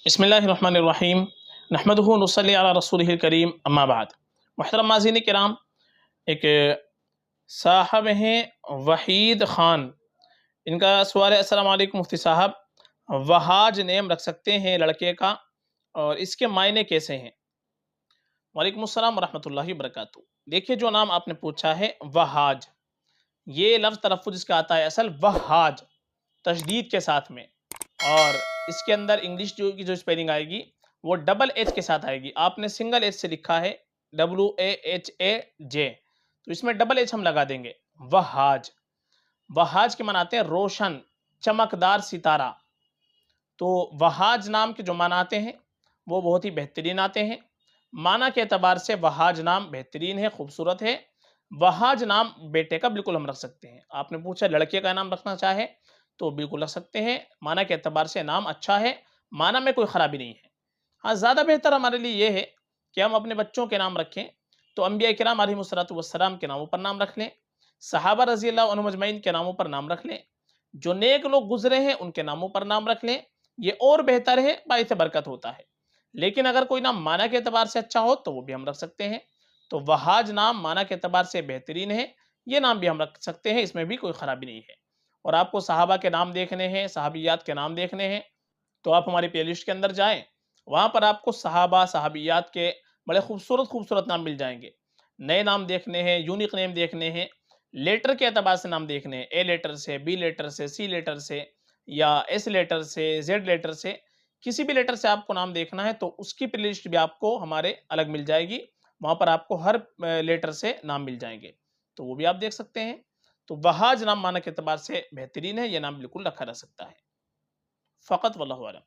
بسم اللہ الرحمن الرحیم نحمدہ ونصلی علی رسولہ الکریم اما بعد۔ محترم ناظرین کرام، ایک صاحب ہیں وحید خان، ان کا سوال ہے: السلام علیکم مفتی صاحب، وہاج نیم رکھ سکتے ہیں لڑکے کا اور اس کے معنی کیسے ہیں؟ وعلیکم السلام ورحمۃ اللہ وبرکاتہ۔ دیکھیے، جو نام آپ نے پوچھا ہے وہاج، یہ لفظ تلفظ اس کا آتا ہے اصل وہاج تشدید کے ساتھ میں، اور اس کے اندر انگلش کی جو اسپیلنگ آئے گی وہ ڈبل ایچ کے ساتھ آئے گی۔ آپ نے سنگل ایچ سے لکھا ہے WAHAJ، تو اس میں ڈبل ایچ ہم لگا دیں گے۔ وہاج، وہاج کے معنی آتے ہیں روشن، چمکدار ستارہ۔ تو وہاج نام کے جو معنی آتے ہیں وہ بہت ہی بہترین آتے ہیں۔ معنی کے اعتبار سے وہاج نام بہترین ہے، خوبصورت ہے۔ وہاج نام بیٹے کا بالکل ہم رکھ سکتے ہیں۔ آپ نے پوچھا لڑکے کا نام رکھنا چاہے تو بالکل رکھ سکتے ہیں، معنی کے اعتبار سے نام اچھا ہے، معنی میں کوئی خرابی نہیں ہے۔ ہاں، زیادہ بہتر ہمارے لیے یہ ہے کہ ہم اپنے بچوں کے نام رکھیں تو انبیاء کرام علیہم السلام کے ناموں پر نام رکھ لیں، صحابہ رضی اللہ عنہم اجمعین کے ناموں پر نام رکھ لیں، جو نیک لوگ گزرے ہیں ان کے ناموں پر نام رکھ لیں، یہ اور بہتر ہے، باعث برکت ہوتا ہے۔ لیکن اگر کوئی نام معنی کے اعتبار سے اچھا ہو تو وہ بھی ہم رکھ سکتے ہیں۔ تو وہاج نام معنی کے اعتبار سے بہترین ہے، یہ نام بھی ہم رکھ سکتے ہیں، اس میں بھی کوئی خرابی نہیں ہے۔ اور آپ کو صحابہ کے نام دیکھنے ہیں، صحابیات کے نام دیکھنے ہیں تو آپ ہماری پلے لسٹ کے اندر جائیں، وہاں پر آپ کو صحابہ صحابیات کے بڑے خوبصورت خوبصورت نام مل جائیں گے۔ نئے نام دیکھنے ہیں، یونیک نیم دیکھنے ہیں، لیٹر کے اعتبار سے نام دیکھنے ہیں، اے لیٹر سے، بی لیٹر سے، سی لیٹر سے، یا ایس لیٹر سے، زیڈ لیٹر سے، کسی بھی لیٹر سے آپ کو نام دیکھنا ہے تو اس کی پلے لسٹ بھی آپ کو ہمارے الگ مل جائے گی، وہاں پر آپ کو ہر لیٹر سے نام مل جائیں گے، تو وہ بھی آپ دیکھ سکتے ہیں۔ تو وہاج نام معنی کے اعتبار سے بہترین ہے، یہ نام بالکل رکھا جا سکتا ہے، فقط واللہ اعلم۔